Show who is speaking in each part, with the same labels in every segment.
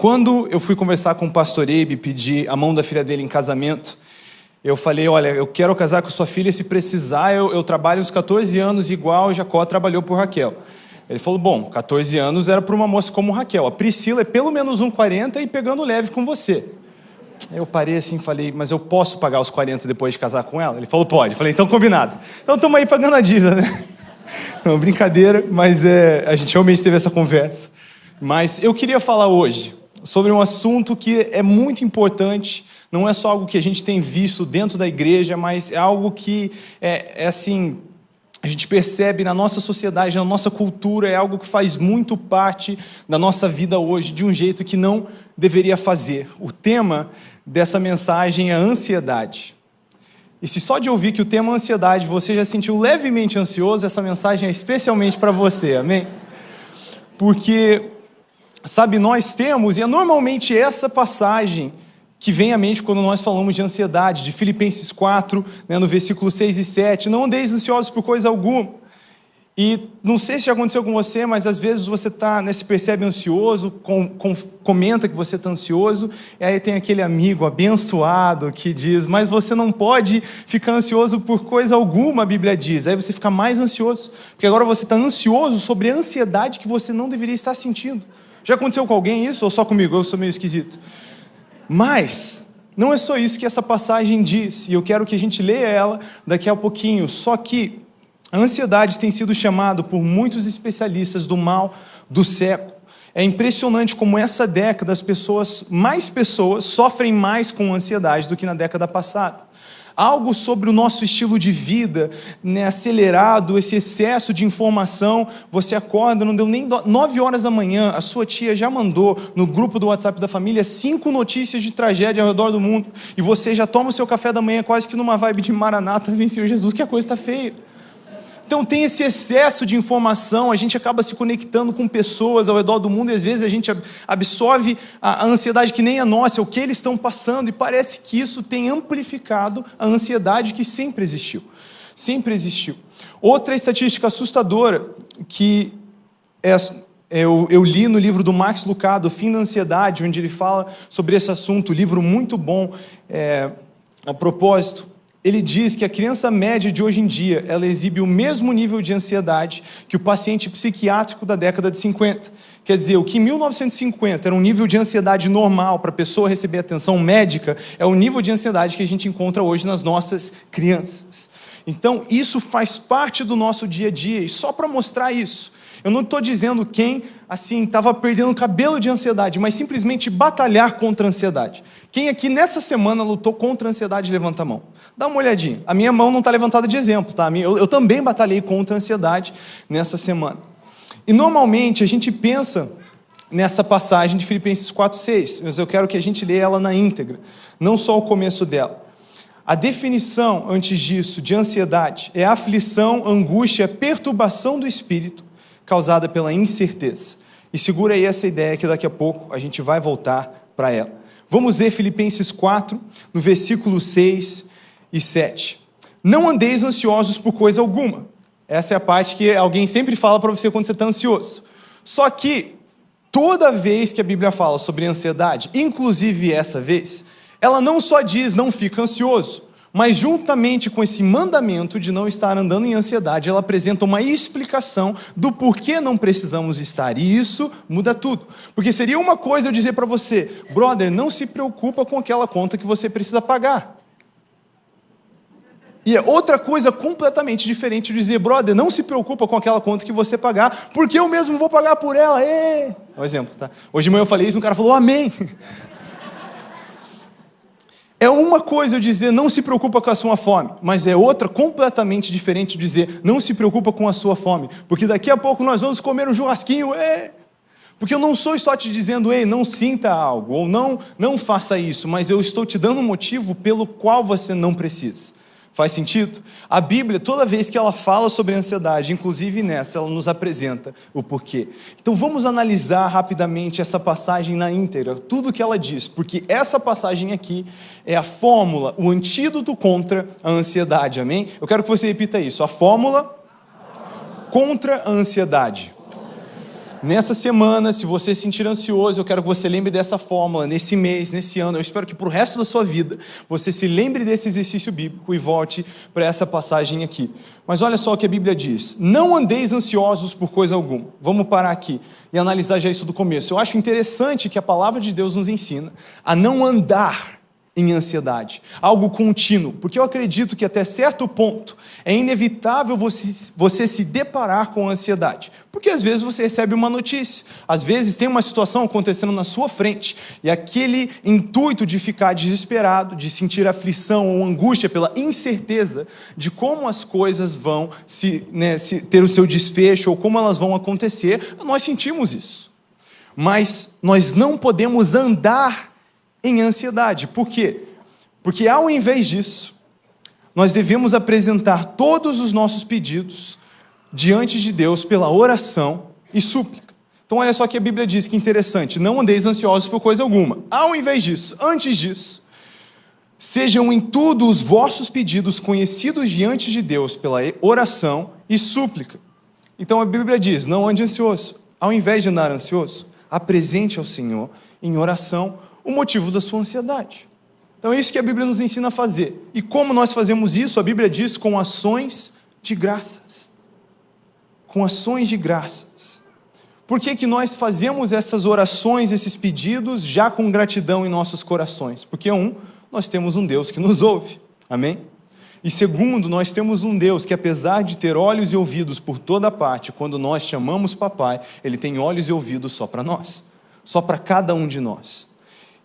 Speaker 1: quando eu fui conversar com o pastor Eibe e pedir a mão da filha dele em casamento, eu falei, olha, eu quero casar com sua filha, se precisar, eu trabalho uns 14 anos igual Jacó trabalhou por Raquel. Ele falou, bom, 14 anos era para uma moça como Raquel. A Priscila é pelo menos 40 e pegando leve com você. Aí eu parei assim e falei, mas eu posso pagar os 40 depois de casar com ela? Ele falou, pode. Eu falei, então combinado. Então estamos aí pagando a dívida, né? Não, brincadeira, mas a gente realmente teve essa conversa. Mas eu queria falar hoje sobre um assunto que é muito importante. Não é só algo que a gente tem visto dentro da igreja, mas é algo que assim, a gente percebe na nossa sociedade, na nossa cultura, é algo que faz muito parte da nossa vida hoje, de um jeito que não deveria fazer. O tema dessa mensagem é ansiedade. E se só de ouvir que o tema é ansiedade, você já se sentiu levemente ansioso, essa mensagem é especialmente para você, amém? Porque, sabe, nós temos, e é normalmente essa passagem que vem à mente quando nós falamos de ansiedade, de Filipenses 4, né, no versículo 6 e 7, não andeis ansiosos por coisa alguma. E não sei se já aconteceu com você, mas às vezes você se percebe ansioso, comenta que você está ansioso, e aí tem aquele amigo abençoado que diz, mas você não pode ficar ansioso por coisa alguma, a Bíblia diz. Aí você fica mais ansioso, porque agora você está ansioso sobre a ansiedade que você não deveria estar sentindo. Já aconteceu com alguém isso, ou só comigo? Eu sou meio esquisito. Mas não é só isso que essa passagem diz, e eu quero que a gente leia ela daqui a pouquinho, só que a ansiedade tem sido chamada por muitos especialistas do mal do século. É impressionante como essa década mais pessoas sofrem mais com ansiedade do que na década passada. Algo sobre o nosso estilo de vida, né, acelerado, esse excesso de informação, você acorda, não deu nem 9 horas da manhã, a sua tia já mandou no grupo do WhatsApp da família 5 notícias de tragédia ao redor do mundo, e você já toma o seu café da manhã quase que numa vibe de Maranata, vem Senhor Jesus, que a coisa está feia. Então tem esse excesso de informação, a gente acaba se conectando com pessoas ao redor do mundo, e às vezes a gente absorve a ansiedade que nem a nossa, o que eles estão passando, e parece que isso tem amplificado a ansiedade que sempre existiu. Sempre existiu. Outra estatística assustadora que eu li no livro do Max Lucado, O Fim da Ansiedade, onde ele fala sobre esse assunto, livro muito bom, a propósito. Ele diz que a criança média de hoje em dia, ela exibe o mesmo nível de ansiedade que o paciente psiquiátrico da década de 50. Quer dizer, o que em 1950 era um nível de ansiedade normal para a pessoa receber atenção médica, é o nível de ansiedade que a gente encontra hoje nas nossas crianças. Então, isso faz parte do nosso dia a dia, e só para mostrar isso, eu não estou dizendo quem, assim, estava perdendo cabelo de ansiedade, mas simplesmente batalhar contra a ansiedade. Quem aqui nessa semana lutou contra a ansiedade, levanta a mão. Dá uma olhadinha. A minha mão não está levantada de exemplo, tá? Eu também batalhei contra a ansiedade nessa semana. E normalmente a gente pensa nessa passagem de Filipenses 4:6, mas eu quero que a gente leia ela na íntegra, não só o começo dela. A definição, antes disso, de ansiedade é a aflição, angústia, perturbação do espírito causada pela incerteza. E segura aí essa ideia que daqui a pouco a gente vai voltar para ela. Vamos ler Filipenses 4, no versículo 6 e 7. Não andeis ansiosos por coisa alguma. Essa é a parte que alguém sempre fala para você quando você está ansioso. Só que, toda vez que a Bíblia fala sobre ansiedade, inclusive essa vez, ela não só diz não fica ansioso, mas juntamente com esse mandamento de não estar andando em ansiedade, ela apresenta uma explicação do porquê não precisamos estar. E isso muda tudo. Porque seria uma coisa eu dizer para você, brother, não se preocupa com aquela conta que você precisa pagar. E é outra coisa completamente diferente de dizer, brother, não se preocupa com aquela conta que você pagar, porque eu mesmo vou pagar por ela. É um exemplo, tá? Hoje de manhã eu falei isso e um cara falou, amém. É uma coisa eu dizer, não se preocupa com a sua fome, mas é outra completamente diferente dizer, não se preocupa com a sua fome, porque daqui a pouco nós vamos comer um churrasquinho, porque eu não estou te dizendo, não sinta algo, ou não faça isso, mas eu estou te dando um motivo pelo qual você não precisa. Faz sentido? A Bíblia, toda vez que ela fala sobre ansiedade, inclusive nessa, ela nos apresenta o porquê. Então vamos analisar rapidamente essa passagem na íntegra, tudo o que ela diz, porque essa passagem aqui é a fórmula, o antídoto contra a ansiedade, amém? Eu quero que você repita isso, a fórmula contra a ansiedade. Nessa semana, se você se sentir ansioso, eu quero que você lembre dessa fórmula, nesse mês, nesse ano. Eu espero que para o resto da sua vida, você se lembre desse exercício bíblico e volte para essa passagem aqui. Mas olha só o que a Bíblia diz. Não andeis ansiosos por coisa alguma. Vamos parar aqui e analisar já isso do começo. Eu acho interessante que a palavra de Deus nos ensina a não andar em ansiedade, algo contínuo, porque eu acredito que até certo ponto é inevitável você se deparar com ansiedade, porque às vezes você recebe uma notícia, às vezes tem uma situação acontecendo na sua frente, e aquele intuito de ficar desesperado, de sentir aflição ou angústia pela incerteza de como as coisas vão ter o seu desfecho ou como elas vão acontecer, nós sentimos isso, mas nós não podemos andar em ansiedade. Por quê? Porque ao invés disso, nós devemos apresentar todos os nossos pedidos diante de Deus pela oração e súplica. Então olha só que a Bíblia diz, que interessante, não andeis ansiosos por coisa alguma. Ao invés disso, antes disso, sejam em tudo os vossos pedidos conhecidos diante de Deus pela oração e súplica. Então a Bíblia diz, não ande ansioso. Ao invés de andar ansioso, apresente ao Senhor em oração o motivo da sua ansiedade. Então é isso que a Bíblia nos ensina a fazer. E como nós fazemos isso? A Bíblia diz com ações de graças. Com ações de graças. Por que que nós fazemos essas orações, esses pedidos, já com gratidão em nossos corações? Porque nós temos um Deus que nos ouve. Amém? E segundo, nós temos um Deus que, apesar de ter olhos e ouvidos por toda parte, quando nós chamamos papai, Ele tem olhos e ouvidos só para nós. Só para cada um de nós.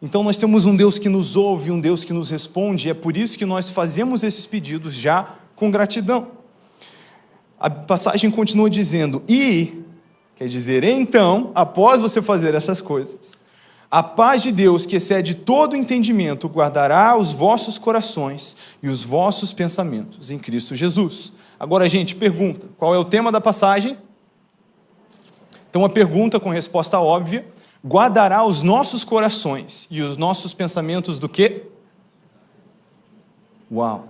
Speaker 1: Então nós temos um Deus que nos ouve, um Deus que nos responde, e é por isso que nós fazemos esses pedidos já com gratidão. A passagem continua dizendo, quer dizer, então, após você fazer essas coisas, a paz de Deus, que excede todo entendimento, guardará os vossos corações e os vossos pensamentos em Cristo Jesus. Agora, gente, pergunta, qual é o tema da passagem? Então, a pergunta com resposta óbvia, guardará os nossos corações e os nossos pensamentos do quê? Uau!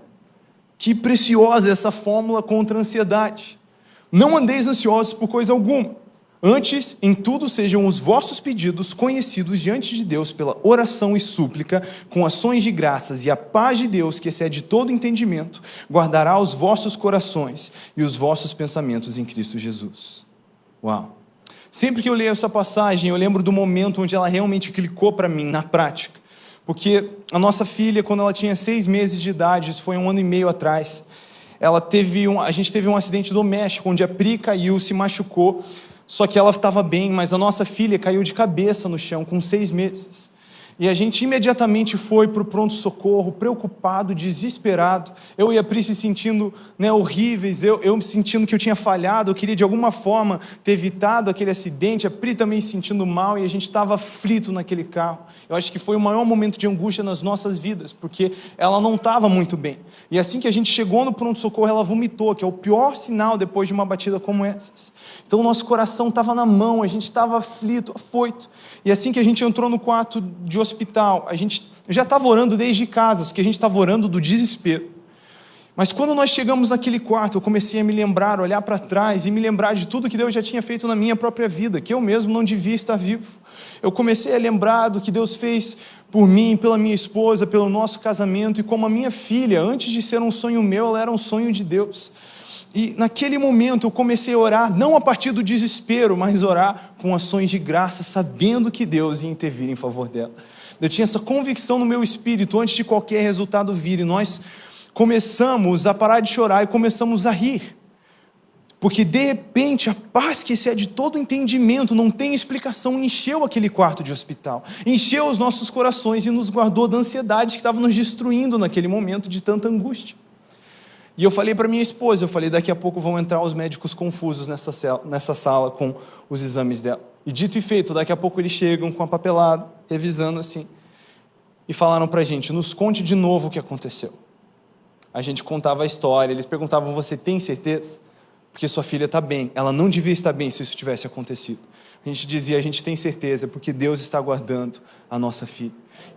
Speaker 1: Que preciosa essa fórmula contra a ansiedade. Não andeis ansiosos por coisa alguma. Antes, em tudo sejam os vossos pedidos conhecidos diante de Deus pela oração e súplica, com ações de graças, e a paz de Deus, que excede todo entendimento, guardará os vossos corações e os vossos pensamentos em Cristo Jesus. Uau! Sempre que eu leio essa passagem, eu lembro do momento onde ela realmente clicou para mim, na prática. Porque a nossa filha, quando ela tinha 6 meses de idade, isso foi 1 ano e meio atrás, a gente teve um acidente doméstico, onde a Pri caiu, se machucou, só que ela estava bem, mas a nossa filha caiu de cabeça no chão, com 6 meses. E a gente imediatamente foi para o pronto-socorro, preocupado, desesperado. Eu e a Pri se sentindo horríveis, eu me sentindo que eu tinha falhado, eu queria de alguma forma ter evitado aquele acidente, a Pri também se sentindo mal, e a gente estava aflito naquele carro. Eu acho que foi o maior momento de angústia nas nossas vidas, porque ela não estava muito bem. E assim que a gente chegou no pronto-socorro, ela vomitou, que é o pior sinal depois de uma batida como essas. Então o nosso coração estava na mão, a gente estava aflito, afoito. E assim que a gente entrou no quarto de hospital, eu já estava orando desde casa, porque a gente estava orando do desespero. Mas quando nós chegamos naquele quarto, eu comecei a me lembrar, olhar para trás e me lembrar de tudo que Deus já tinha feito na minha própria vida, que eu mesmo não devia estar vivo. Eu comecei a lembrar do que Deus fez por mim, pela minha esposa, pelo nosso casamento, e como a minha filha, antes de ser um sonho meu, ela era um sonho de Deus. E naquele momento eu comecei a orar, não a partir do desespero, mas orar com ações de graça, sabendo que Deus ia intervir em favor dela. Eu tinha essa convicção no meu espírito, antes de qualquer resultado vir, e nós começamos a parar de chorar e começamos a rir. Porque de repente a paz que excede todo entendimento, não tem explicação, encheu aquele quarto de hospital, encheu os nossos corações e nos guardou da ansiedade que estava nos destruindo naquele momento de tanta angústia. E eu falei para minha esposa, daqui a pouco vão entrar os médicos confusos nessa sala com os exames dela. E dito e feito, daqui a pouco eles chegam com a papelada, revisando assim, e falaram para a gente, nos conte de novo o que aconteceu. A gente contava a história, eles perguntavam, você tem certeza? Porque sua filha está bem, ela não devia estar bem se isso tivesse acontecido. A gente dizia, a gente tem certeza, porque Deus está guardando a nossa filha.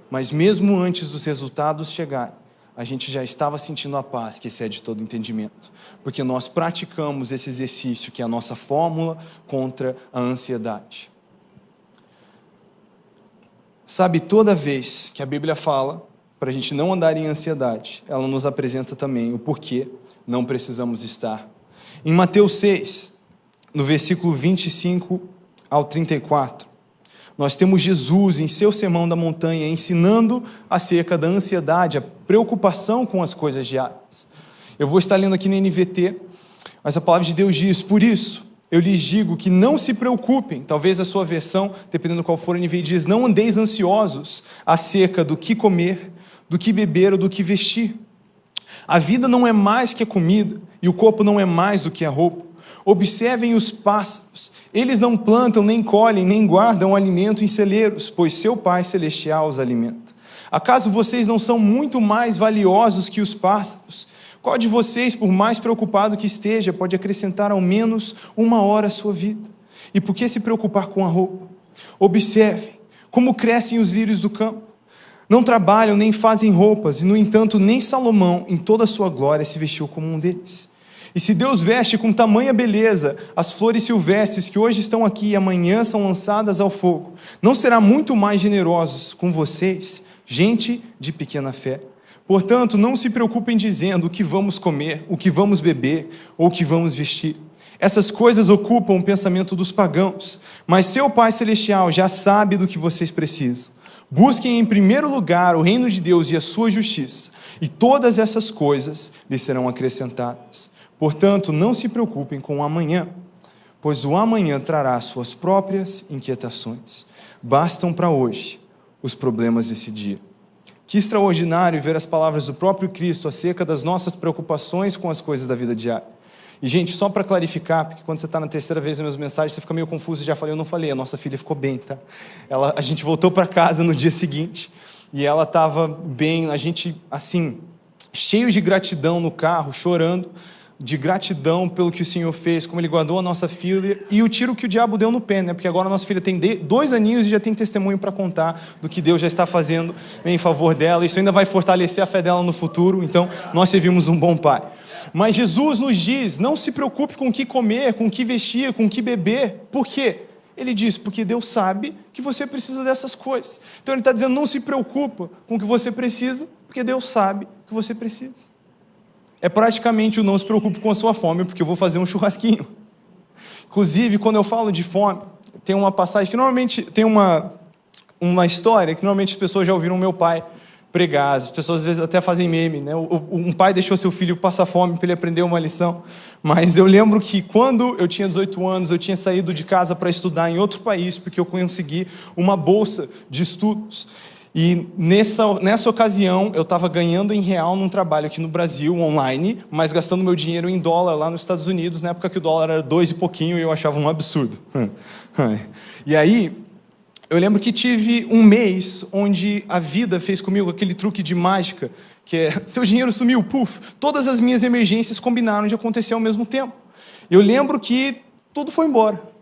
Speaker 1: Mas mesmo antes dos resultados chegarem, a gente já estava sentindo a paz que excede todo entendimento, porque nós praticamos esse exercício que é a nossa fórmula contra a ansiedade. Sabe, toda vez que a Bíblia fala para a gente não andar em ansiedade, ela nos apresenta também o porquê não precisamos estar. Em Mateus 6, no versículo 25 ao 34, nós temos Jesus em seu sermão da montanha ensinando acerca da ansiedade, a preocupação com as coisas diárias. Eu vou estar lendo aqui na NVT, mas a palavra de Deus diz: por isso eu lhes digo que não se preocupem. Talvez a sua versão, dependendo qual for a NVT, diz: não andeis ansiosos acerca do que comer, do que beber ou do que vestir. A vida não é mais que a comida, e o corpo não é mais do que a roupa. Observem os pássaros, eles não plantam, nem colhem, nem guardam alimento em celeiros, pois seu Pai Celestial os alimenta. Acaso vocês não são muito mais valiosos que os pássaros? Qual de vocês, por mais preocupado que esteja, pode acrescentar ao menos 1 hora à sua vida? E por que se preocupar com a roupa? Observem como crescem os lírios do campo. Não trabalham nem fazem roupas, e no entanto nem Salomão, em toda a sua glória, se vestiu como um deles. E se Deus veste com tamanha beleza as flores silvestres que hoje estão aqui e amanhã são lançadas ao fogo, não será muito mais generoso com vocês, gente de pequena fé? Portanto, não se preocupem dizendo o que vamos comer, o que vamos beber ou o que vamos vestir. Essas coisas ocupam o pensamento dos pagãos, mas seu Pai Celestial já sabe do que vocês precisam. Busquem em primeiro lugar o reino de Deus e a sua justiça, e todas essas coisas lhes serão acrescentadas. Portanto, não se preocupem com o amanhã, pois o amanhã trará suas próprias inquietações. Bastam para hoje os problemas desse dia. Que extraordinário ver as palavras do próprio Cristo acerca das nossas preocupações com as coisas da vida diária. E, gente, só para clarificar, porque quando você está na terceira vez nas minhas mensagens, você fica meio confuso e já falei, eu não falei, a nossa filha ficou bem, tá? A gente voltou para casa no dia seguinte e ela estava bem, a gente, assim, cheio de gratidão no carro, chorando, de gratidão pelo que o Senhor fez, como Ele guardou a nossa filha e o tiro que o diabo deu no pé, né? Porque agora a nossa filha tem 2 aninhos e já tem testemunho para contar do que Deus já está fazendo em favor dela. Isso ainda vai fortalecer a fé dela no futuro, então nós servimos um bom pai. Mas Jesus nos diz, não se preocupe com o que comer, com o que vestir, com o que beber. Por quê? Ele diz, porque Deus sabe que você precisa dessas coisas. Então Ele está dizendo, não se preocupa com o que você precisa, porque Deus sabe que você precisa. É praticamente o não se preocupe com a sua fome, porque eu vou fazer um churrasquinho. Inclusive, quando eu falo de fome, tem uma passagem que normalmente tem uma história que normalmente as pessoas já ouviram meu pai pregar. As pessoas às vezes até fazem meme, né? Um pai deixou seu filho passar fome para ele aprender uma lição. Mas eu lembro que quando eu tinha 18 anos, eu tinha saído de casa para estudar em outro país, porque eu consegui uma bolsa de estudos. E nessa ocasião, eu estava ganhando em real num trabalho aqui no Brasil, online, mas gastando meu dinheiro em dólar lá nos Estados Unidos, na época que o dólar era 2 e pouquinho, e eu achava um absurdo. E aí, eu lembro que tive um mês onde a vida fez comigo aquele truque de mágica, que é, seu dinheiro sumiu, puf, todas as minhas emergências combinaram de acontecer ao mesmo tempo. Eu lembro que tudo foi embora.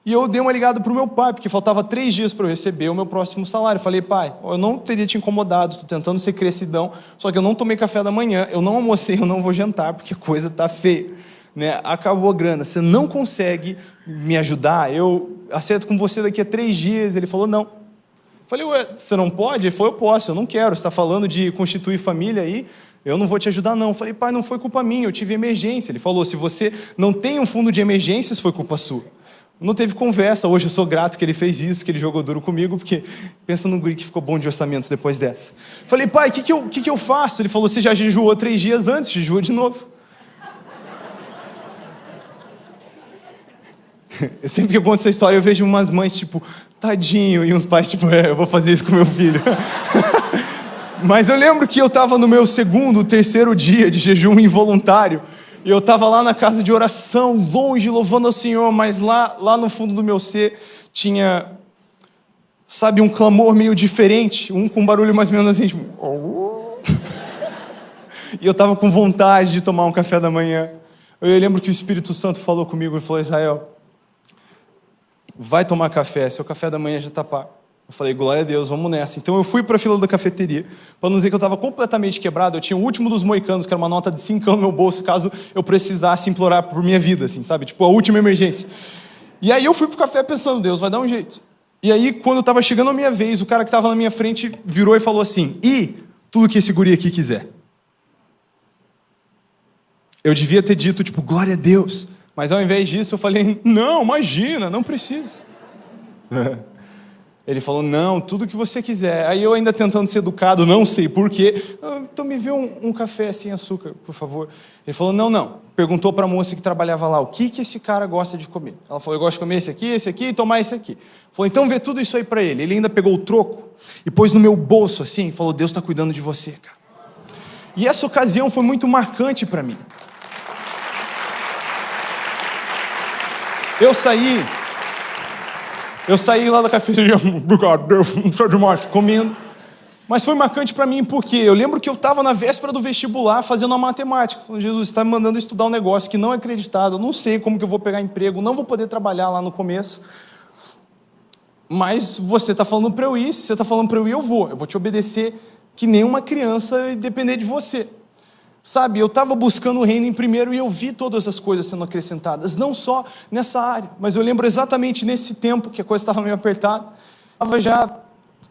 Speaker 1: E eu dei uma ligada para o meu pai, porque faltava 3 dias para eu receber o meu próximo salário. Falei, pai, eu não teria te incomodado, estou tentando ser crescidão, só que eu não tomei café da manhã, eu não almocei, eu não vou jantar, porque a coisa está feia. Né? Acabou a grana, você não consegue me ajudar? Eu acerto com você daqui a 3 dias. Ele falou, não. Falei, ué, você não pode? Ele falou, eu posso, eu não quero, você está falando de constituir família aí, eu não vou te ajudar não. Falei, pai, não foi culpa minha, eu tive emergência. Ele falou, se você não tem um fundo de emergências, foi culpa sua. Não teve conversa, hoje eu sou grato que ele fez isso, que ele jogou duro comigo, porque pensa num guri que ficou bom de orçamentos depois dessa. Falei, pai, o que eu faço? Ele falou, você já jejuou 3 dias antes, jejua de novo. Eu sempre que eu conto essa história, eu vejo umas mães tipo, tadinho, e uns pais tipo, eu vou fazer isso com meu filho. Mas eu lembro que eu estava no meu 2º, 3º dia de jejum involuntário, e eu estava lá na casa de oração, longe, louvando ao Senhor, mas lá no fundo do meu ser tinha, sabe, um clamor meio diferente, com um barulho mais ou menos assim, tipo... E eu estava com vontade de tomar um café da manhã. Eu lembro que o Espírito Santo falou comigo e falou, Israel, vai tomar café, seu café da manhã já está pago. Eu falei, glória a Deus, vamos nessa. Então eu fui para a fila da cafeteria, para não dizer que eu estava completamente quebrado. Eu tinha o último dos moicanos, que era uma nota de 5 no meu bolso, caso eu precisasse implorar por minha vida, assim, sabe? Tipo, a última emergência. E aí eu fui pro café pensando, Deus vai dar um jeito. E aí, quando eu estava chegando a minha vez, o cara que estava na minha frente virou e falou assim, e tudo que esse guri aqui quiser. Eu devia ter dito, tipo, glória a Deus. Mas ao invés disso, eu falei, não, imagina, não precisa. Ele falou, não, tudo que você quiser. Aí eu ainda tentando ser educado, não sei porquê. Então me vê um café sem açúcar, por favor. Ele falou, não. Perguntou para a moça que trabalhava lá, o que esse cara gosta de comer? Ela falou, eu gosto de comer esse aqui e tomar esse aqui. Falou, então vê tudo isso aí para ele. Ele ainda pegou o troco e pôs no meu bolso assim, e falou, Deus está cuidando de você, cara. E essa ocasião foi muito marcante para mim. Eu saí lá da cafeteria, obrigado, Deus, não precisa de mais, comendo. Mas foi marcante para mim porque eu lembro que eu estava na véspera do vestibular fazendo a matemática. Falando, Jesus, você está me mandando estudar um negócio que não é acreditado, eu não sei como que eu vou pegar emprego, não vou poder trabalhar lá no começo. Mas você está falando para eu ir, se você está falando para eu ir, eu vou te obedecer que nem uma criança e depender de você. Sabe, eu estava buscando o reino em primeiro e eu vi todas as coisas sendo acrescentadas, não só nessa área, mas eu lembro exatamente nesse tempo que a coisa estava meio apertada, estava já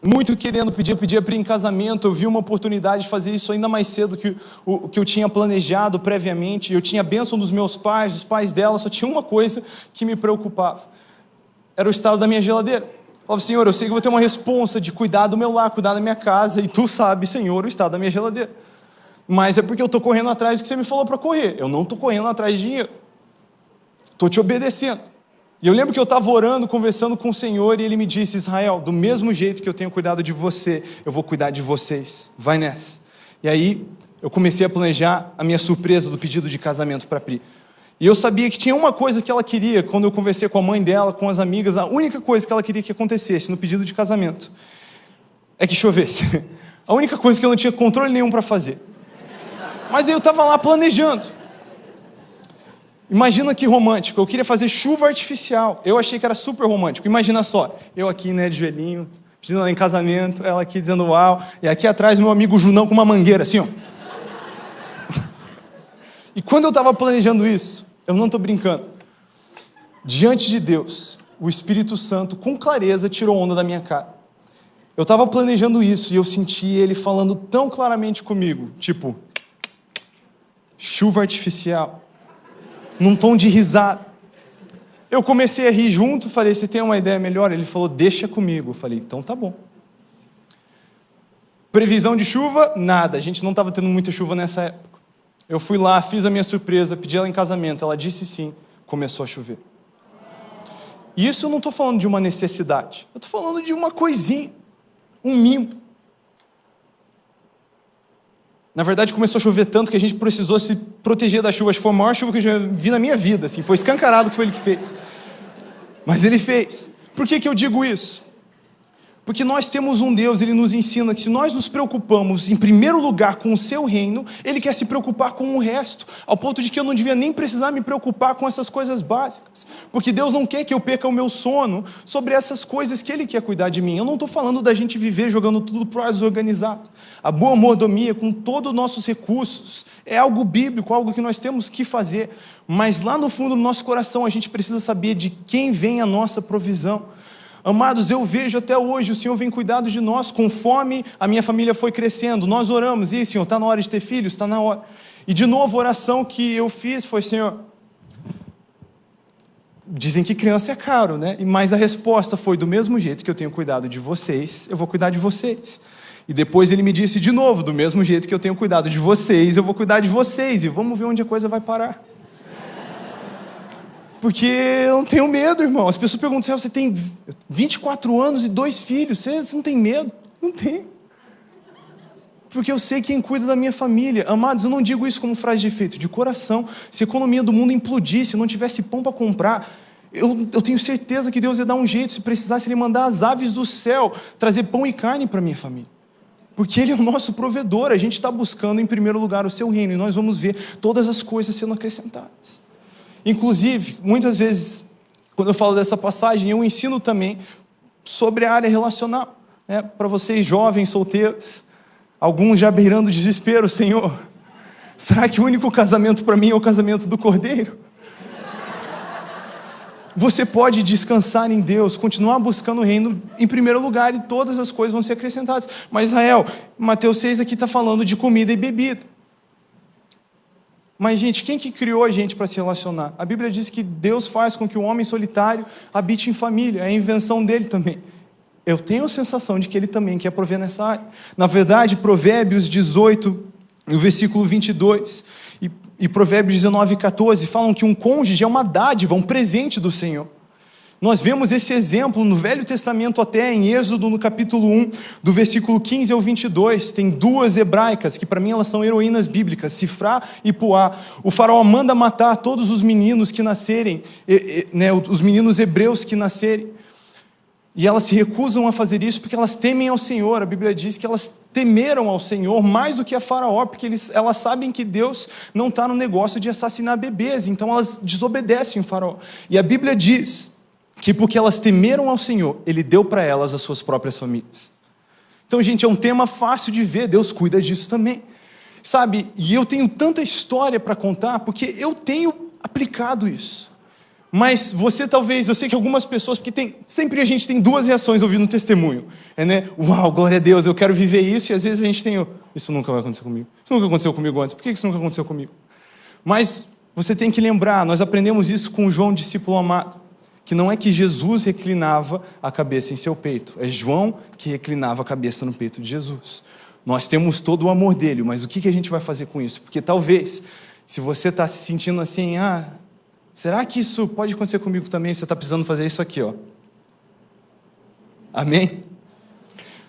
Speaker 1: muito querendo pedir para ir em casamento, eu vi uma oportunidade de fazer isso ainda mais cedo que o que eu tinha planejado previamente, eu tinha a bênção dos meus pais, dos pais dela, só tinha uma coisa que me preocupava, era o estado da minha geladeira. Eu falava, Senhor, eu sei que eu vou ter uma responsa de cuidar do meu lar, cuidar da minha casa, e Tu sabes, Senhor, o estado da minha geladeira. Mas é porque eu estou correndo atrás do que você me falou para correr. Eu não estou correndo atrás de dinheiro. Estou te obedecendo. E eu lembro que eu estava orando, conversando com o Senhor, e Ele me disse, Israel, do mesmo jeito que eu tenho cuidado de você, eu vou cuidar de vocês. Vai nessa. E aí, eu comecei a planejar a minha surpresa do pedido de casamento para a Pri. E eu sabia que tinha uma coisa que ela queria, quando eu conversei com a mãe dela, com as amigas, a única coisa que ela queria que acontecesse no pedido de casamento é que chovesse. A única coisa que eu não tinha controle nenhum para fazer. Mas aí eu estava lá planejando. Imagina que romântico, eu queria fazer chuva artificial. Eu achei que era super romântico. Imagina só, eu aqui, né, de joelhinho, pedindo ela em casamento, ela aqui dizendo uau, e aqui atrás meu amigo Junão com uma mangueira, assim, ó. E quando eu estava planejando isso, eu não estou brincando, diante de Deus, o Espírito Santo, com clareza, tirou onda da minha cara. Eu estava planejando isso e eu senti Ele falando tão claramente comigo, tipo... chuva artificial, num tom de risada. Eu comecei a rir junto, falei, você tem uma ideia melhor? Ele falou, deixa comigo. Eu falei, então tá bom. Previsão de chuva? Nada, a gente não estava tendo muita chuva nessa época. Eu fui lá, fiz a minha surpresa, pedi ela em casamento, ela disse sim, começou a chover. E isso eu não estou falando de uma necessidade, eu estou falando de uma coisinha, um mimo. Na verdade, começou a chover tanto que a gente precisou se proteger da chuva. Acho que foi a maior chuva que eu já vi na minha vida. Assim. Foi escancarado que foi Ele que fez. Mas Ele fez. Por que eu digo isso? Porque nós temos um Deus, Ele nos ensina que se nós nos preocupamos em primeiro lugar com o Seu reino, Ele quer se preocupar com o resto, ao ponto de que eu não devia nem precisar me preocupar com essas coisas básicas, porque Deus não quer que eu perca o meu sono sobre essas coisas que Ele quer cuidar de mim. Eu não estou falando da gente viver jogando tudo para desorganizado. A boa mordomia com todos os nossos recursos é algo bíblico, algo que nós temos que fazer, mas lá no fundo do nosso coração a gente precisa saber de quem vem a nossa provisão. Amados, eu vejo até hoje, o Senhor vem cuidado de nós, conforme a minha família foi crescendo, nós oramos, e aí, Senhor, está na hora de ter filhos? Está na hora. E de novo a oração que eu fiz foi, Senhor, dizem que criança é caro, né? Mas a resposta foi, do mesmo jeito que eu tenho cuidado de vocês, eu vou cuidar de vocês. E depois Ele me disse de novo, do mesmo jeito que eu tenho cuidado de vocês, eu vou cuidar de vocês, e vamos ver onde a coisa vai parar. Porque eu não tenho medo, irmão. As pessoas perguntam, você tem 24 anos e 2 filhos, você não tem medo? Não tem. Porque eu sei quem cuida da minha família. Amados, eu não digo isso como frase de efeito, de coração. Se a economia do mundo implodisse, não tivesse pão para comprar, eu tenho certeza que Deus ia dar um jeito, se precisasse Ele mandar as aves do céu, trazer pão e carne para a minha família. Porque Ele é o nosso provedor, a gente está buscando em primeiro lugar o Seu reino, e nós vamos ver todas as coisas sendo acrescentadas. Inclusive, muitas vezes, quando eu falo dessa passagem, eu ensino também sobre a área relacional, né? Para vocês jovens, solteiros, alguns já beirando o desespero, Senhor, será que o único casamento para mim é o casamento do Cordeiro? Você pode descansar em Deus, continuar buscando o reino em primeiro lugar e todas as coisas vão ser acrescentadas. Mas Israel, Mateus 6 aqui está falando de comida e bebida. Mas gente, quem que criou a gente para se relacionar? A Bíblia diz que Deus faz com que o homem solitário habite em família, é a invenção dele também. Eu tenho a sensação de que ele também quer prover nessa área. Na verdade, Provérbios 18, no versículo 22, e Provérbios 19 e 14, falam que um cônjuge é uma dádiva, um presente do Senhor. Nós vemos esse exemplo no Velho Testamento até em Êxodo, no capítulo 1, do versículo 15 ao 22, tem duas hebraicas, que para mim elas são heroínas bíblicas, Sifrá e Puá. O faraó manda matar todos os meninos que nascerem, né, os meninos hebreus que nascerem. E elas se recusam a fazer isso porque elas temem ao Senhor. A Bíblia diz que elas temeram ao Senhor mais do que a Faraó, porque elas sabem que Deus não está no negócio de assassinar bebês, então elas desobedecem o Faraó. E a Bíblia diz que porque elas temeram ao Senhor, Ele deu para elas as suas próprias famílias. Então, gente, é um tema fácil de ver, Deus cuida disso também. Sabe, e eu tenho tanta história para contar, porque eu tenho aplicado isso. Mas você talvez, eu sei que algumas pessoas, porque sempre a gente tem duas reações ouvindo um testemunho. Né? Uau, glória a Deus, eu quero viver isso, e às vezes a gente tem, isso nunca vai acontecer comigo. Isso nunca aconteceu comigo antes, por que isso nunca aconteceu comigo? Mas você tem que lembrar, nós aprendemos isso com João, discípulo amado, que não é que Jesus reclinava a cabeça em seu peito, é João que reclinava a cabeça no peito de Jesus. Nós temos todo o amor dele, mas o que a gente vai fazer com isso? Porque talvez, se você está se sentindo assim, será que isso pode acontecer comigo também? Você está precisando fazer isso aqui, ó. Amém?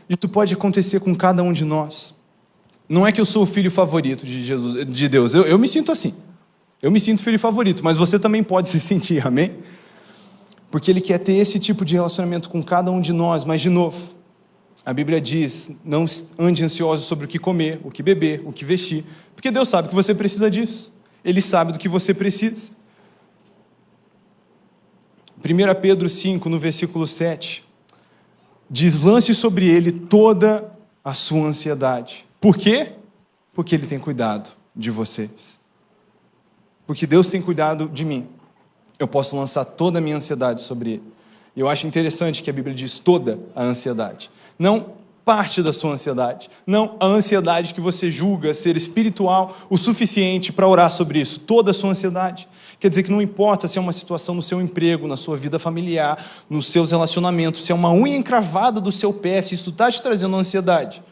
Speaker 1: Isso pode acontecer com cada um de nós. Não é que eu sou o filho favorito de Jesus, de Deus. Eu me sinto assim. Eu me sinto filho favorito, mas você também pode se sentir, amém? Porque Ele quer ter esse tipo de relacionamento com cada um de nós. Mas, de novo, a Bíblia diz, não ande ansioso sobre o que comer, o que beber, o que vestir, porque Deus sabe que você precisa disso. Ele sabe do que você precisa. 1 Pedro 5, no versículo 7, diz, lance sobre ele toda a sua ansiedade. Por quê? Porque ele tem cuidado de vocês. Porque Deus tem cuidado de mim. Eu posso lançar toda a minha ansiedade sobre ele. Eu acho interessante que a Bíblia diz toda a ansiedade. Não parte da sua ansiedade. Não a ansiedade que você julga ser espiritual o suficiente para orar sobre isso. Toda a sua ansiedade. Quer dizer que não importa se é uma situação no seu emprego, na sua vida familiar, nos seus relacionamentos, se é uma unha encravada do seu pé, se isso está te trazendo ansiedade.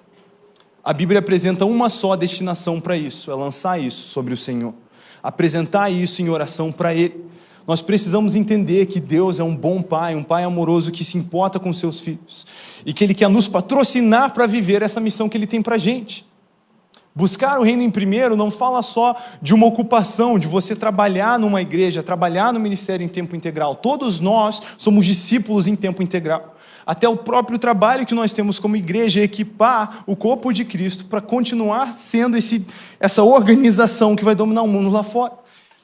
Speaker 1: A Bíblia apresenta uma só destinação para isso, é lançar isso sobre o Senhor. Apresentar isso em oração para Ele. Nós precisamos entender que Deus é um bom Pai, um Pai amoroso que se importa com seus filhos. E que Ele quer nos patrocinar para viver essa missão que Ele tem para a gente. Buscar o reino em primeiro não fala só de uma ocupação, de você trabalhar numa igreja, trabalhar no ministério em tempo integral. Todos nós somos discípulos em tempo integral. Até o próprio trabalho que nós temos como igreja é equipar o corpo de Cristo para continuar sendo essa organização que vai dominar o mundo lá fora.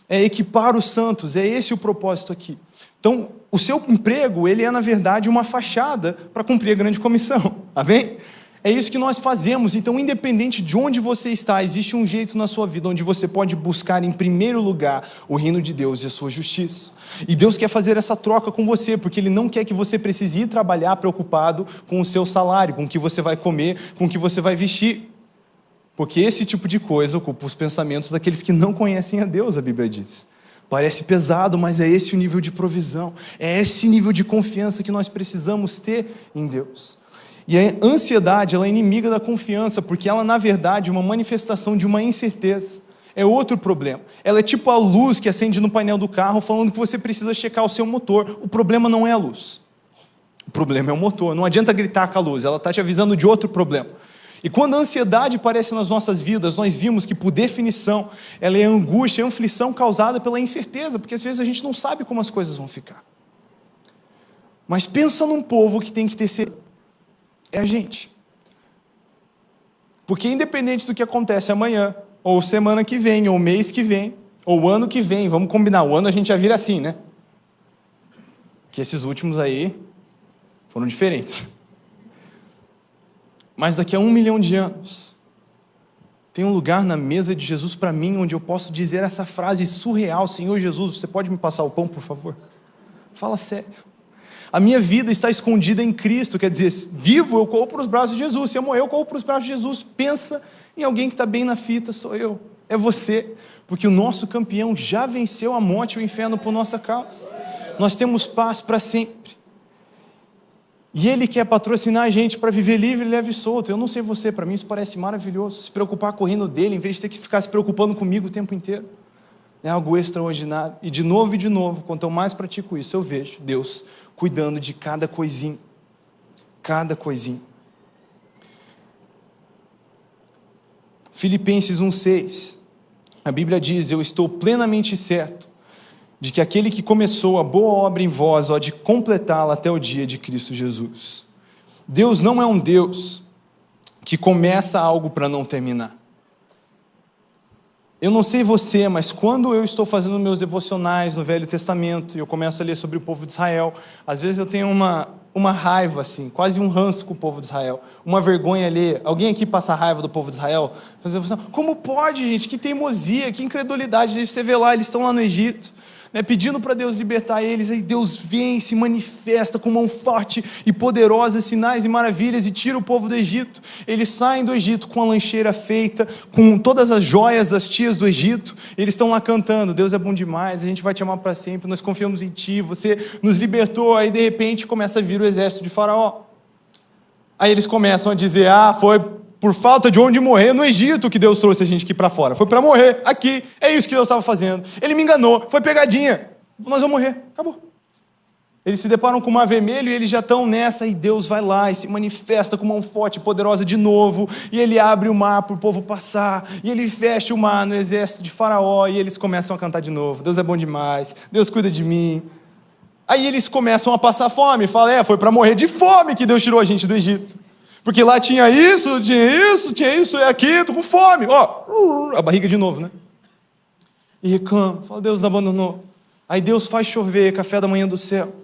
Speaker 1: É equipar os santos, é esse o propósito aqui. Então, o seu emprego, ele é na verdade uma fachada para cumprir a grande comissão. Amém? É isso que nós fazemos. Então, independente de onde você está, existe um jeito na sua vida onde você pode buscar em primeiro lugar o reino de Deus e a sua justiça. E Deus quer fazer essa troca com você, porque Ele não quer que você precise ir trabalhar preocupado com o seu salário, com o que você vai comer, com o que você vai vestir. Porque esse tipo de coisa ocupa os pensamentos daqueles que não conhecem a Deus, a Bíblia diz. Parece pesado, mas é esse o nível de provisão, é esse nível de confiança que nós precisamos ter em Deus. E a ansiedade, ela é inimiga da confiança, porque ela, na verdade, é uma manifestação de uma incerteza. É outro problema. Ela é tipo a luz que acende no painel do carro, falando que você precisa checar o seu motor. O problema não é a luz. O problema é o motor. Não adianta gritar com a luz, ela está te avisando de outro problema. E quando a ansiedade aparece nas nossas vidas, nós vimos que, por definição, ela é angústia, é aflição causada pela incerteza, porque às vezes a gente não sabe como as coisas vão ficar. Mas pensa num povo que tem que ter certeza. É a gente. Porque independente do que acontece amanhã, ou semana que vem, ou mês que vem, ou ano que vem, vamos combinar, o ano a gente já vira assim, né? Que esses últimos aí, Foram diferentes. Mas daqui a 1 milhão de anos, tem um lugar na mesa de Jesus para mim, onde eu posso dizer essa frase surreal: Senhor Jesus, você pode me passar o pão, por favor? Fala sério. A minha vida está escondida em Cristo, quer dizer, vivo eu corro para os braços de Jesus, se eu morrer eu corro para os braços de Jesus. Pensa em alguém que está bem na fita, sou eu, é você, porque o nosso campeão já venceu a morte e o inferno por nossa causa. Nós temos paz para sempre. E Ele quer patrocinar a gente para viver livre, leve e solto. Eu não sei você, para mim isso parece maravilhoso. Se preocupar correndo dele, em vez de ter que ficar se preocupando comigo o tempo inteiro. É algo extraordinário. E de novo, quanto eu mais pratico isso, eu vejo Deus cuidando de cada coisinha. Cada coisinha. Filipenses 1,6. A Bíblia diz: eu estou plenamente certo de que aquele que começou a boa obra em vós há de completá-la até o dia de Cristo Jesus. Deus não é um Deus que começa algo para não terminar. Eu não sei você, mas quando eu estou fazendo meus devocionais no Velho Testamento e eu começo a ler sobre o povo de Israel, às vezes eu tenho uma raiva, assim, quase um ranço com o povo de Israel, uma vergonha ali. Alguém aqui passa raiva do povo de Israel? Como pode, gente? Que teimosia, que incredulidade. Deixa você ver lá, eles estão lá no Egito, né, pedindo para Deus libertar eles, aí Deus vem, se manifesta com mão forte e poderosa, sinais e maravilhas, e tira o povo do Egito. Eles saem do Egito com a lancheira feita, com todas as joias das tias do Egito. Eles estão lá cantando: Deus é bom demais, a gente vai te amar para sempre, nós confiamos em ti, você nos libertou. Aí de repente começa a vir o exército de Faraó. Aí eles começam a dizer: foi por falta de onde morrer no Egito que Deus trouxe a gente aqui para fora. Foi para morrer aqui. É isso que Deus estava fazendo. Ele me enganou. Foi pegadinha. Nós vamos morrer. Acabou. Eles se deparam com o mar vermelho e eles já estão nessa. E Deus vai lá e se manifesta com mão forte e poderosa de novo. E Ele abre o mar para o povo passar. E Ele fecha o mar no exército de Faraó. E eles começam a cantar de novo: Deus é bom demais. Deus cuida de mim. Aí eles começam a passar fome. Fala: foi para morrer de fome que Deus tirou a gente do Egito. Porque lá tinha isso, e aqui, tô com fome. A barriga de novo, né? E reclama, fala: Deus nos abandonou. Aí Deus faz chover café da manhã do céu.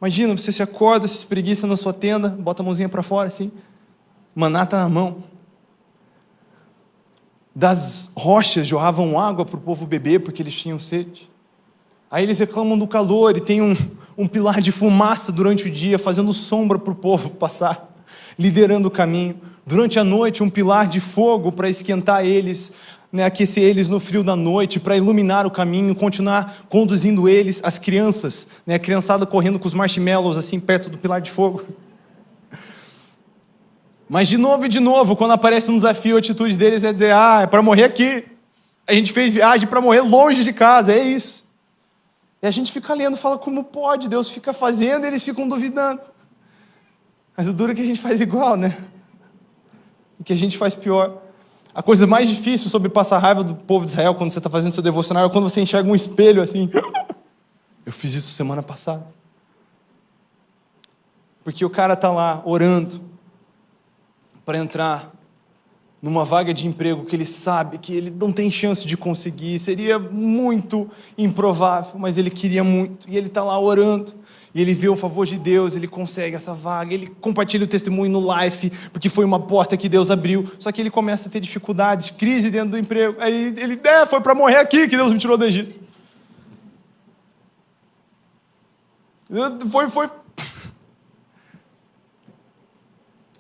Speaker 1: Imagina, você se acorda, se espreguiça na sua tenda, bota a mãozinha para fora assim, maná tá na mão. Das rochas jorravam água para o povo beber, porque eles tinham sede. Aí eles reclamam do calor, e tem um pilar de fumaça durante o dia, fazendo sombra para o povo passar, liderando o caminho. Durante a noite, um pilar de fogo para esquentar eles, né, aquecer eles no frio da noite, para iluminar o caminho, continuar conduzindo eles, as crianças, né, a criançada correndo com os marshmallows assim perto do pilar de fogo. Mas de novo, quando aparece um desafio, a atitude deles é dizer: é para morrer aqui. A gente fez viagem para morrer longe de casa, é isso. E a gente fica lendo, fala: como pode? Deus fica fazendo e eles ficam duvidando. Mas o duro é que a gente faz igual, né? O que a gente faz pior. A coisa mais difícil sobre passar raiva do povo de Israel quando você está fazendo seu devocional é quando você enxerga um espelho assim. Eu fiz isso semana passada. Porque o cara está lá orando para entrar numa vaga de emprego que ele sabe que ele não tem chance de conseguir, seria muito improvável, mas ele queria muito. E ele está lá orando. E ele vê o favor de Deus, ele consegue essa vaga, ele compartilha o testemunho no Life, porque foi uma porta que Deus abriu. Só que ele começa a ter dificuldades, crise dentro do emprego. Aí ele, foi para morrer aqui que Deus me tirou do Egito. Foi.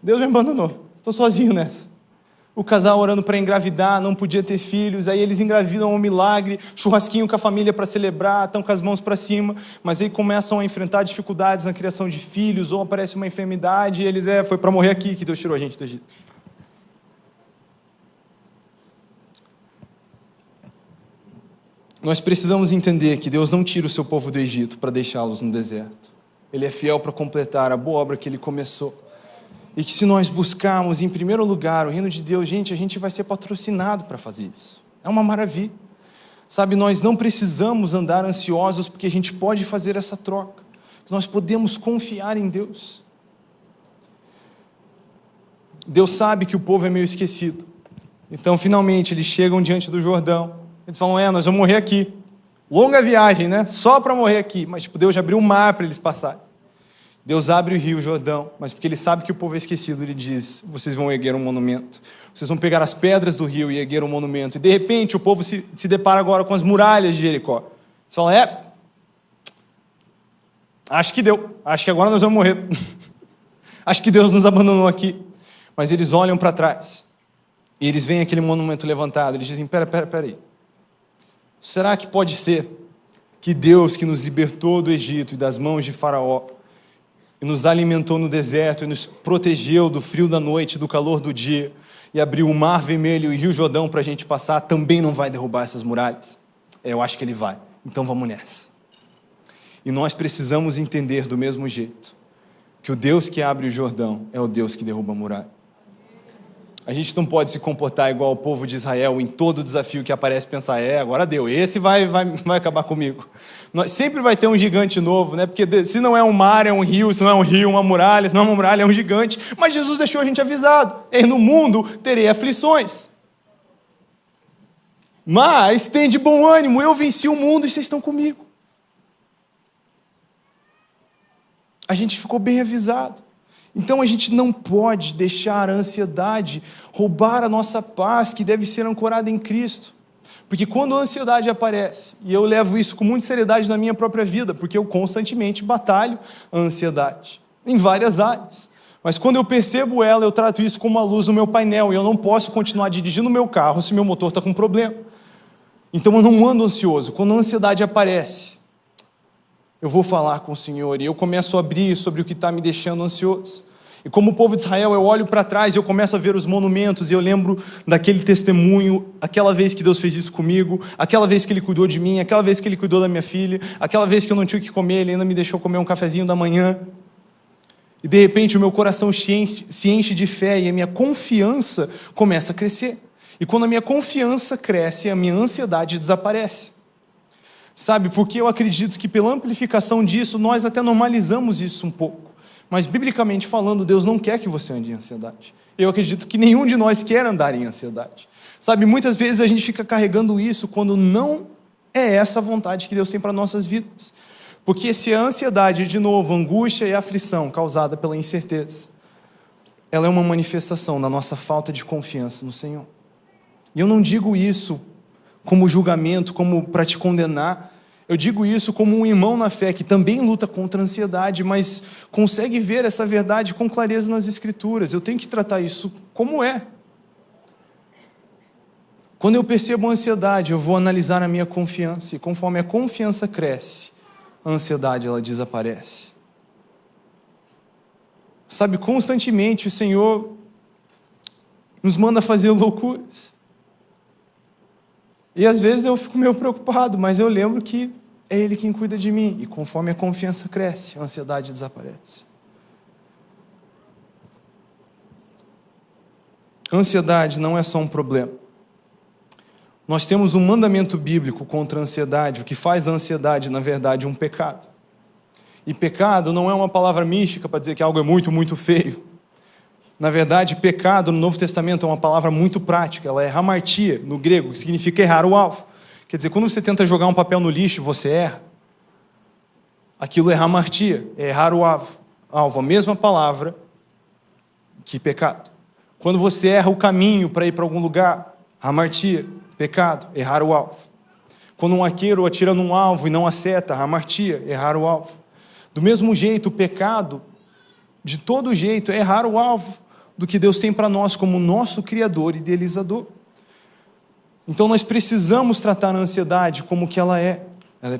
Speaker 1: Deus me abandonou, estou sozinho nessa. O casal orando para engravidar, não podia ter filhos, aí eles engravidam um milagre, churrasquinho com a família para celebrar, estão com as mãos para cima, mas aí começam a enfrentar dificuldades na criação de filhos, ou aparece uma enfermidade, e eles, foi para morrer aqui que Deus tirou a gente do Egito. Nós precisamos entender que Deus não tira o seu povo do Egito para deixá-los no deserto. Ele é fiel para completar a boa obra que Ele começou. E que se nós buscarmos, em primeiro lugar, o reino de Deus, a gente vai ser patrocinado para fazer isso. É uma maravilha. Sabe, nós não precisamos andar ansiosos, porque a gente pode fazer essa troca. Nós podemos confiar em Deus. Deus sabe que o povo é meio esquecido. Então, finalmente, eles chegam diante do Jordão. Eles falam: nós vamos morrer aqui. Longa viagem, né? Só para morrer aqui. Mas Deus já abriu um mar para eles passarem. Deus abre o rio Jordão, mas porque Ele sabe que o povo é esquecido, Ele diz, vocês vão erguer um monumento. Vocês vão pegar as pedras do rio e erguer um monumento. E de repente o povo se depara agora com as muralhas de Jericó. Você fala, acho que deu, acho que agora nós vamos morrer. Acho que Deus nos abandonou aqui. Mas eles olham para trás e eles veem aquele monumento levantado. Eles dizem, peraí. Será que pode ser que Deus que nos libertou do Egito e das mãos de Faraó e nos alimentou no deserto e nos protegeu do frio da noite, do calor do dia e abriu o Mar Vermelho e o Rio Jordão para a gente passar, também não vai derrubar essas muralhas? Eu acho que Ele vai. Então vamos nessa. E nós precisamos entender do mesmo jeito que o Deus que abre o Jordão é o Deus que derruba a muralha. A gente não pode se comportar igual o povo de Israel em todo desafio que aparece, pensar, agora deu, esse vai acabar comigo. Sempre vai ter um gigante novo, né? Porque se não é um mar, é um rio, se não é um rio, uma muralha, se não é uma muralha, é um gigante. Mas Jesus deixou a gente avisado, no mundo terei aflições. Mas tem de bom ânimo, eu venci o mundo e vocês estão comigo. A gente ficou bem avisado. Então a gente não pode deixar a ansiedade roubar a nossa paz, que deve ser ancorada em Cristo. Porque quando a ansiedade aparece, e eu levo isso com muita seriedade na minha própria vida, porque eu constantemente batalho a ansiedade, em várias áreas. Mas quando eu percebo ela, eu trato isso como uma luz no meu painel, e eu não posso continuar dirigindo o meu carro se meu motor está com problema. Então eu não ando ansioso. Quando a ansiedade aparece, eu vou falar com o Senhor e eu começo a abrir sobre o que está me deixando ansioso. E como o povo de Israel, eu olho para trás e eu começo a ver os monumentos e eu lembro daquele testemunho, aquela vez que Deus fez isso comigo, aquela vez que Ele cuidou de mim, aquela vez que Ele cuidou da minha filha, aquela vez que eu não tinha o que comer, Ele ainda me deixou comer um cafezinho da manhã. E de repente o meu coração se enche de fé e a minha confiança começa a crescer. E quando a minha confiança cresce, a minha ansiedade desaparece. Sabe, porque eu acredito que pela amplificação disso, nós até normalizamos isso um pouco. Mas, biblicamente falando, Deus não quer que você ande em ansiedade. Eu acredito que nenhum de nós quer andar em ansiedade. Sabe, muitas vezes a gente fica carregando isso quando não é essa a vontade que Deus tem para nossas vidas. Porque se a ansiedade, de novo, angústia e aflição causada pela incerteza, ela é uma manifestação da nossa falta de confiança no Senhor. E eu não digo isso como julgamento, como para te condenar. Eu digo isso como um irmão na fé que também luta contra a ansiedade, mas consegue ver essa verdade com clareza nas Escrituras. Eu tenho que tratar isso como é. Quando eu percebo a ansiedade, eu vou analisar a minha confiança, e conforme a confiança cresce, a ansiedade ela desaparece. Sabe, constantemente o Senhor nos manda fazer loucuras. E às vezes eu fico meio preocupado, mas eu lembro que é Ele quem cuida de mim. E conforme a confiança cresce, a ansiedade desaparece. A ansiedade não é só um problema. Nós temos um mandamento bíblico contra a ansiedade, o que faz da ansiedade, na verdade, um pecado. E pecado não é uma palavra mística para dizer que algo é muito, muito feio. Na verdade, pecado no Novo Testamento é uma palavra muito prática, ela é hamartia, no grego, que significa errar o alvo. Quer dizer, quando você tenta jogar um papel no lixo e você erra, aquilo é hamartia, é errar o alvo. A mesma palavra que pecado. Quando você erra o caminho para ir para algum lugar, hamartia, pecado, errar o alvo. Quando um arqueiro atira num alvo e não acerta, hamartia, errar o alvo. Do mesmo jeito, o pecado, de todo jeito, é errar o alvo do que Deus tem para nós como nosso Criador e idealizador. Então nós precisamos tratar a ansiedade como que ela é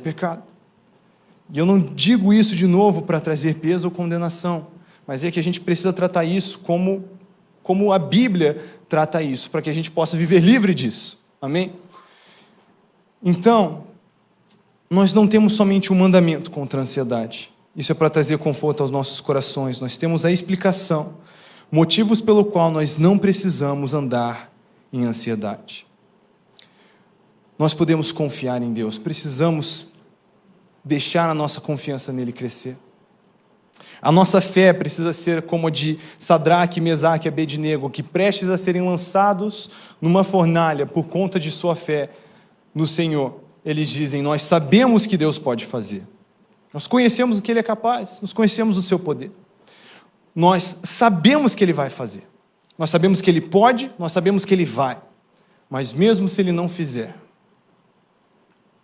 Speaker 1: pecado. E eu não digo isso de novo para trazer peso ou condenação, mas é que a gente precisa tratar isso como a Bíblia trata isso, para que a gente possa viver livre disso. Amém? Então, nós não temos somente um mandamento contra a ansiedade. Isso é para trazer conforto aos nossos corações. Nós temos a explicação, motivos pelo qual nós não precisamos andar em ansiedade. Nós podemos confiar em Deus, precisamos deixar a nossa confiança nele crescer. A nossa fé precisa ser como a de Sadraque, Mesaque e Abednego, que prestes a serem lançados numa fornalha por conta de sua fé no Senhor. Eles dizem, nós sabemos que Deus pode fazer. Nós conhecemos o que Ele é capaz, nós conhecemos o seu poder. Nós sabemos que Ele vai fazer. Nós sabemos que Ele pode, nós sabemos que Ele vai. Mas mesmo se Ele não fizer,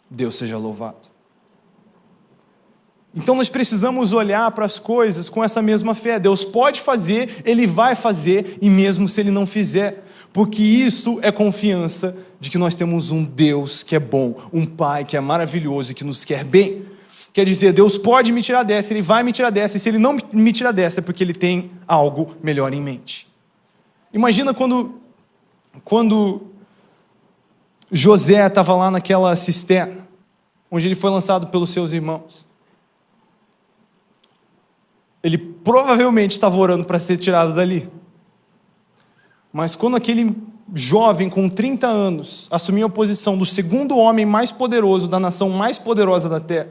Speaker 1: Deus seja louvado. Então nós precisamos olhar para as coisas com essa mesma fé. Deus pode fazer, Ele vai fazer, e mesmo se Ele não fizer, porque isso é confiança de que nós temos um Deus que é bom, um Pai que é maravilhoso e que nos quer bem. Quer dizer, Deus pode me tirar dessa, Ele vai me tirar dessa, e se Ele não me tirar dessa é porque Ele tem algo melhor em mente. Imagina quando José estava lá naquela cisterna, onde ele foi lançado pelos seus irmãos. Ele provavelmente estava orando para ser tirado dali. Mas quando aquele jovem com 30 anos assumiu a posição do segundo homem mais poderoso, da nação mais poderosa da terra,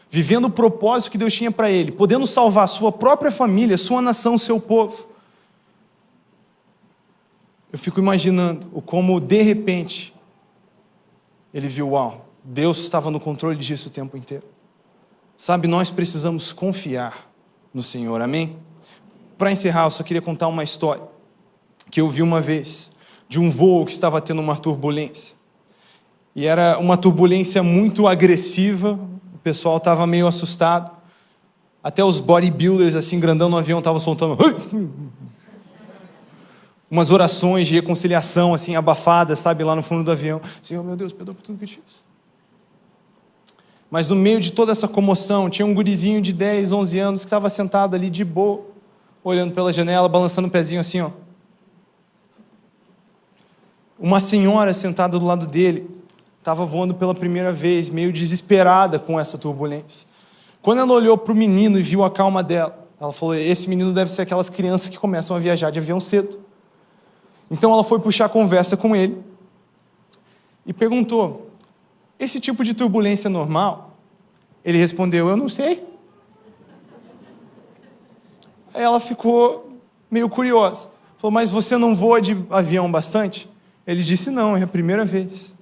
Speaker 1: vivendo o propósito que Deus tinha para ele, podendo salvar sua própria família, sua nação, seu povo, eu fico imaginando como, de repente, ele viu, uau, Deus estava no controle disso o tempo inteiro. Sabe, nós precisamos confiar no Senhor, amém? Para encerrar, eu só queria contar uma história que eu vi uma vez, de um voo que estava tendo uma turbulência. E era uma turbulência muito agressiva, o pessoal estava meio assustado. Até os bodybuilders, assim, grandão no avião, estavam soltando umas orações de reconciliação, assim, abafadas, sabe, lá no fundo do avião. Senhor, meu Deus, perdoa por tudo que eu fiz. Mas no meio de toda essa comoção, tinha um gurizinho de 10, 11 anos que estava sentado ali de boa, olhando pela janela, balançando o pezinho assim, ó. Uma senhora sentada do lado dele estava voando pela primeira vez, meio desesperada com essa turbulência. Quando ela olhou para o menino e viu a calma dela, ela falou, esse menino deve ser aquelas crianças que começam a viajar de avião cedo. Então ela foi puxar conversa com ele e perguntou, esse tipo de turbulência é normal? Ele respondeu, eu não sei. Aí ela ficou meio curiosa. Falou, mas você não voa de avião bastante? Ele disse, não, é a primeira vez.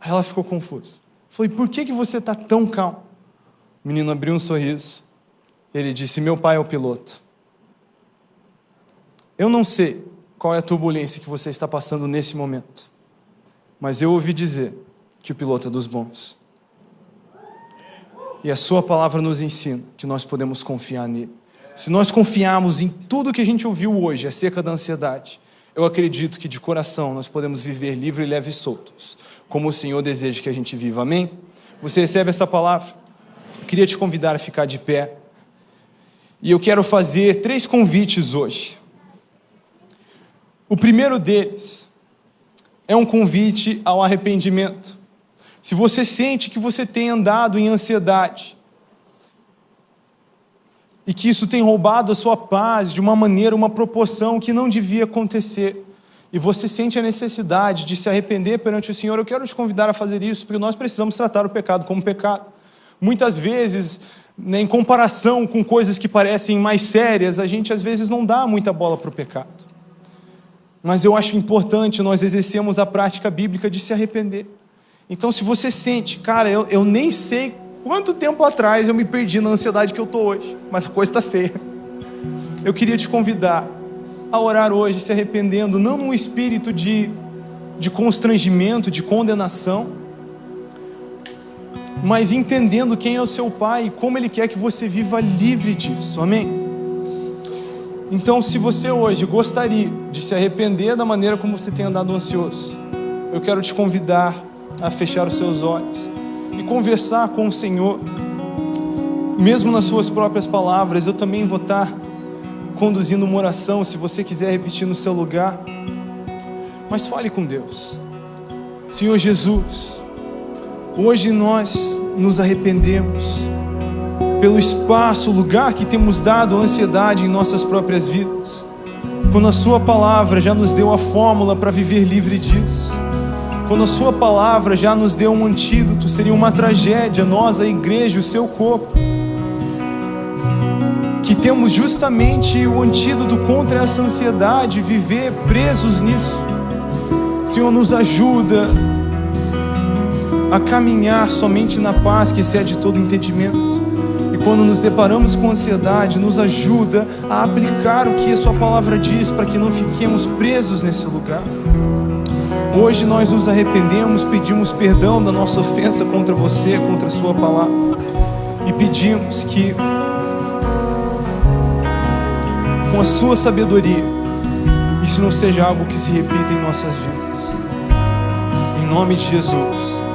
Speaker 1: Aí ela ficou confusa. Falei, por que você está tão calmo? O menino abriu um sorriso. Ele disse, meu pai é o piloto. Eu não sei qual é a turbulência que você está passando nesse momento, mas eu ouvi dizer que o piloto é dos bons. E a sua palavra nos ensina que nós podemos confiar nele. Se nós confiarmos em tudo que a gente ouviu hoje acerca da ansiedade, eu acredito que de coração nós podemos viver livre, leve e soltos, como o Senhor deseja que a gente viva, amém? Você recebe essa palavra? Eu queria te convidar a ficar de pé, e eu quero fazer 3 convites hoje. O primeiro deles é um convite ao arrependimento. Se você sente que você tem andado em ansiedade, e que isso tem roubado a sua paz de uma maneira, uma proporção que não devia acontecer, e você sente a necessidade de se arrepender perante o Senhor, eu quero te convidar a fazer isso, porque nós precisamos tratar o pecado como pecado. Muitas vezes, em comparação com coisas que parecem mais sérias, a gente às vezes não dá muita bola para o pecado. Mas eu acho importante nós exercermos a prática bíblica de se arrepender. Então, se você sente, cara, eu nem sei quanto tempo atrás eu me perdi na ansiedade que eu estou hoje, mas a coisa está feia. Eu queria te convidar a orar hoje, se arrependendo, não num espírito de constrangimento, de condenação, mas entendendo quem é o seu Pai e como Ele quer que você viva livre disso, amém? Então, se você hoje gostaria de se arrepender da maneira como você tem andado ansioso, eu quero te convidar a fechar os seus olhos e conversar com o Senhor, mesmo nas suas próprias palavras. Eu também vou estar conduzindo uma oração, se você quiser repetir no seu lugar, mas fale com Deus. Senhor Jesus, hoje nós nos arrependemos pelo espaço, o lugar que temos dado à ansiedade em nossas próprias vidas, quando a sua palavra já nos deu a fórmula para viver livre disso, quando a sua palavra já nos deu um antídoto. Seria uma tragédia nós, a igreja, o seu corpo, que temos justamente o antídoto contra essa ansiedade, viver presos nisso. Senhor, nos ajuda a caminhar somente na paz que excede todo entendimento. E quando nos deparamos com ansiedade, nos ajuda a aplicar o que a sua palavra diz, para que não fiquemos presos nesse lugar. Hoje nós nos arrependemos, pedimos perdão da nossa ofensa contra você, contra a sua palavra, e pedimos que, com a sua sabedoria, isso não seja algo que se repita em nossas vidas. Em nome de Jesus.